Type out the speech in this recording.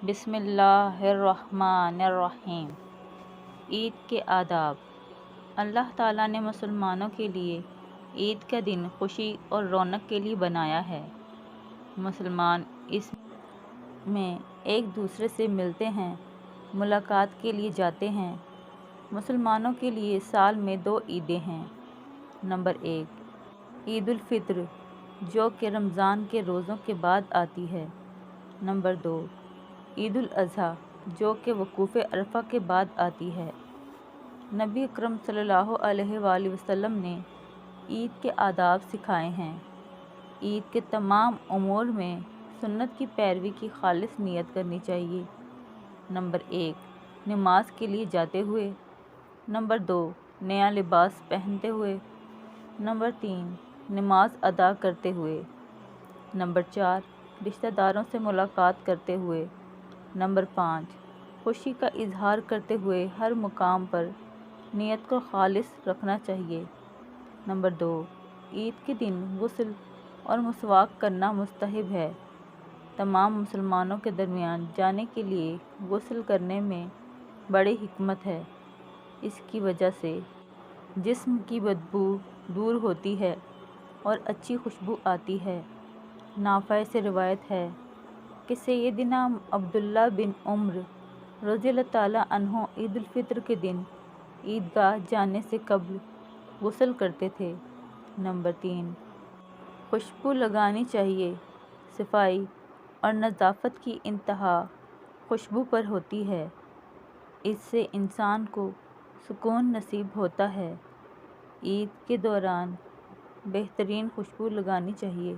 بسم اللہ الرحمن الرحیم۔ عید کے آداب۔ اللہ تعالیٰ نے مسلمانوں کے لیے عید کا دن خوشی اور رونق کے لیے بنایا ہے۔ مسلمان اس میں ایک دوسرے سے ملتے ہیں، ملاقات کے لیے جاتے ہیں۔ مسلمانوں کے لیے سال میں 2 عیدیں ہیں۔ نمبر 1 عید الفطر، جو کہ رمضان کے روزوں کے بعد آتی ہے۔ نمبر 2 عید الاضحیٰ، جو کہ وقوف عرفہ کے بعد آتی ہے۔ نبی اکرم صلی اللہ علیہ وآلہ وسلم نے عید کے آداب سکھائے ہیں۔ عید کے تمام امور میں سنت کی پیروی کی خالص نیت کرنی چاہیے۔ نمبر 1 نماز کے لیے جاتے ہوئے۔ نمبر 2 نیا لباس پہنتے ہوئے۔ نمبر 3 نماز ادا کرتے ہوئے۔ نمبر 4 رشتہ داروں سے ملاقات کرتے ہوئے۔ نمبر 5 خوشی کا اظہار کرتے ہوئے ہر مقام پر نیت کو خالص رکھنا چاہیے۔ نمبر 2 عید کے دن غسل اور مسواک کرنا مستحب ہے۔ تمام مسلمانوں کے درمیان جانے کے لیے غسل کرنے میں بڑی حکمت ہے۔ اس کی وجہ سے جسم کی بدبو دور ہوتی ہے اور اچھی خوشبو آتی ہے۔ نافع سے روایت ہے کہ سیدنا عبداللہ بن عمر رضی اللہ تعالیٰ عنہ عید الفطر کے دن عیدگاہ جانے سے قبل غسل کرتے تھے۔ نمبر 3 خوشبو لگانی چاہیے۔ صفائی اور نظافت کی انتہا خوشبو پر ہوتی ہے۔ اس سے انسان کو سکون نصیب ہوتا ہے۔ عید کے دوران بہترین خوشبو لگانی چاہیے۔